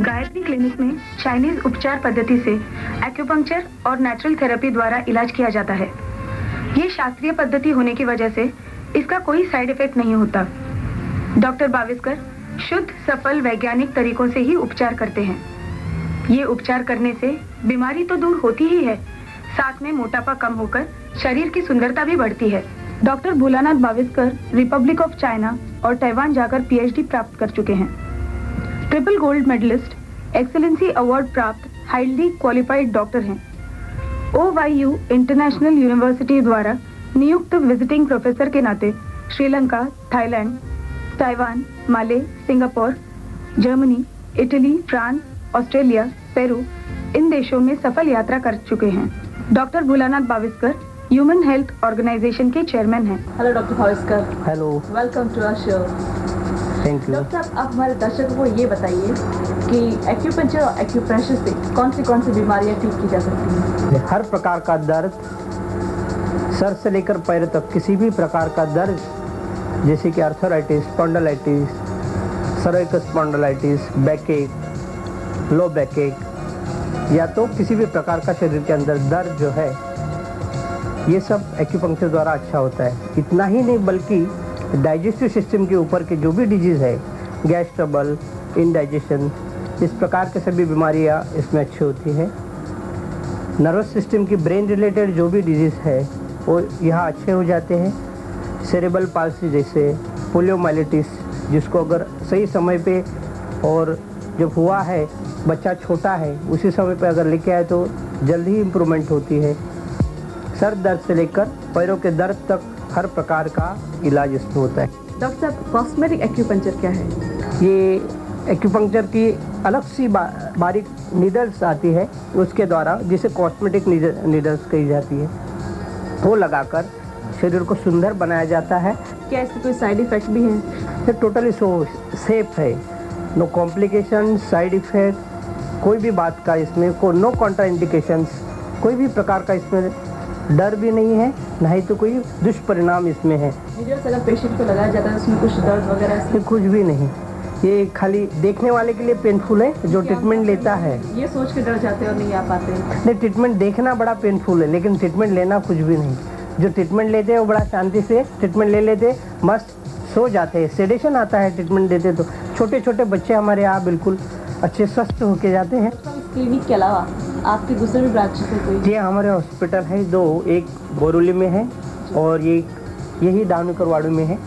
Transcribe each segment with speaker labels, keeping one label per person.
Speaker 1: Gayatri clinic में Chinese उपचार पद्धति से एक्यूपंक्चर और नेचुरल थेरेपी द्वारा इलाज किया जाता है। ये शास्त्रीय पद्धति होने की वजह से इसका कोई साइड इफेक्ट नहीं होता। डॉक्टर बाविस्कर शुद्ध, सफल वैज्ञानिक तरीकों से ही उपचार करते हैं। ये उपचार करने से बीमारी तो दूर होती ही है, साथ में मोटापा कम होकर शरीर की सुंदरता भी बढ़ती है। Doctor Bholanath Baviskar republic of China और ताइवान जाकर पीएचडी प्राप्त कर चुके हैं। Triple gold medallist, excellency award प्राप्त हाईली क्वालिफाइड डॉक्टर हैं। OYU इंटरनेशनल यूनिवर्सिटी द्वारा नियुक्त विजिटिंग प्रोफेसर के नाते Sri Lanka, Thailand, Taiwan, Male, Singapore, Germany, Italy, France, Australia, Peru इन देशों में सफल यात्रा कर चुके हैं। Doctor Bholanath Baviskar human health organisation के चेयरमैन हैं।
Speaker 2: Hello doctor Baviskar.
Speaker 3: Hello,
Speaker 2: welcome to our show.
Speaker 3: Thank you.
Speaker 2: Doctor साहब, आप हमारे दर्शकों को ये बताइए कि एक्यूपंक्चर और एक्यूप्रेशर से कौन सी बीमारियां ठीक की जा सकती हैं?
Speaker 3: हर प्रकार का दर्द, सर से लेकर पैर तक किसी भी प्रकार का दर्द, जैसे कि arthritis, spondylitis, cervical spondylitis, back एक, लो बैक एक, या तो किसी भी प्रकार का शरीर के अंदर दर्द जो है, ये सब एक्यूपंक्चर द्वारा अच्छा होता है। इतना ही नहीं बल्कि डाइजेस्टिव सिस्टम के ऊपर के जो भी डिजीज़ है, गैस ट्रबल, इंडाइजेशन, इस प्रकार के सभी बीमारियां इसमें अच्छी होती हैं। नर्वस सिस्टम की ब्रेन रिलेटेड जो भी डिजीज़ है वो यहाँ अच्छे हो जाते हैं। सेरेब्रल पाल्सी जैसे पोलियोमाइलिटिस, जिसको अगर सही समय पे और जब हुआ है, बच्चा छोटा है, उसी समय पे अगर लेके आए तो जल्द ही इम्प्रूवमेंट होती है। सर दर्द से लेकर पैरों के दर्द तक हर प्रकार का इलाज इसमें होता है।
Speaker 2: डॉक्टर साहब, कॉस्मेटिक एक्यूपंक्चर क्या है?
Speaker 3: ये एक्यूपंक्चर की अलग सी बारीक नीडल्स आती है, उसके द्वारा, जिसे कॉस्मेटिक नीडल्स कही जाती है, वो लगाकर शरीर को सुंदर बनाया जाता है।
Speaker 2: क्या इसके कोई साइड इफेक्ट भी हैं?
Speaker 3: ये टोटली सेफ है, नो कॉम्प्लिकेशन, साइड इफेक्ट, कोई भी बात का इसमें नो कॉन्ट्राइंडिकेशंस, कोई भी प्रकार का इसमें डर भी नहीं है, ना ही तो कोई दुष्परिणाम इसमें है।
Speaker 2: नीडल्स अगर पेशेंट को लगाया जाता है उसमें कुछ दर्द वगैरह?
Speaker 3: ये कुछ भी नहीं, ये खाली देखने वाले के लिए पेनफुल है, जो ट्रीटमेंट लेता है
Speaker 2: ये सोच के डर जाते हैं और नहीं आ पाते।
Speaker 3: नहीं, ट्रीटमेंट देखना बड़ा पेनफुल है, लेकिन ट्रीटमेंट लेना कुछ भी नहीं। जो ट्रीटमेंट लेते हैं वो बड़ा शांति से ट्रीटमेंट ले लेते, मस्त सो जाते हैं। सेडेशन आता है ट्रीटमेंट देते तो। छोटे छोटे बच्चे हमारे यहाँ बिल्कुल अच्छे स्वस्थ होके जाते हैं।
Speaker 2: क्लिनिक के अलावा आपके दूसरे भी ब्रांचेस है कोई?
Speaker 3: जी, हमारे हॉस्पिटल है दो, एक बोरुली में है और यही दावनीकर में है।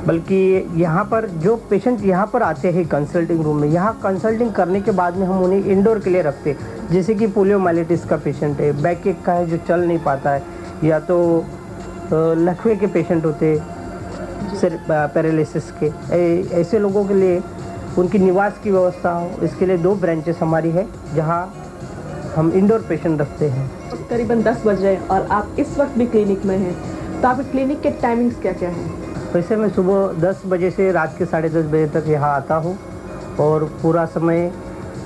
Speaker 3: बल्कि यहाँ पर जो पेशेंट यहाँ पर आते हैं कंसल्टिंग रूम में, यहाँ कंसल्टिंग करने के बाद में हम उन्हें इंडोर के लिए रखते हैं। जैसे कि पोलियोमाइलिटिस का पेशेंट है, बैक एक का है जो चल नहीं पाता है, या तो लकवे के पेशेंट होते हैं, सिर पैरालिसिस के, ऐसे लोगों के लिए उनकी निवास की व्यवस्था हो, इसके लिए 2 ब्रांचेस हमारी है जहाँ हम इंडोर पेशेंट रखते हैं।
Speaker 2: करीबन 10 बज रहे हैं और आप इस वक्त भी क्लिनिक में हैं, तो आपके क्लिनिक के टाइमिंग्स क्या क्या हैं?
Speaker 3: वैसे मैं सुबह 10 बजे से रात के 10:30 बजे तक यहाँ आता हूँ और पूरा समय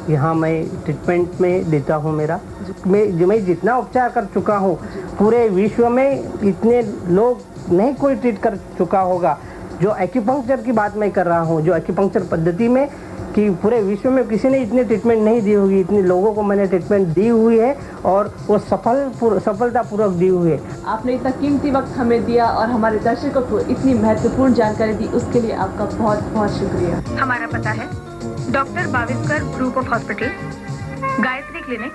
Speaker 3: यहाँ मैं ट्रीटमेंट में देता हूँ। मैं जितना उपचार कर चुका हूँ, पूरे विश्व में इतने लोग नहीं कोई ट्रीट कर चुका होगा। जो एक्यूपंक्चर की बात मैं कर रहा हूँ, जो एक्यूपंक्चर पद्धति में, कि पूरे विश्व में किसी ने इतनी ट्रीटमेंट नहीं दी होगी, इतने लोगों को मैंने ट्रीटमेंट दी हुई है और वो सफलतापूर्वक दी हुई है।
Speaker 2: आपने इतना कीमती वक्त हमें दिया और हमारे दर्शकों को इतनी महत्वपूर्ण जानकारी दी, उसके लिए आपका बहुत बहुत शुक्रिया।
Speaker 1: हमारा पता है doctor Baviskar group of hospital, Gayatri clinic,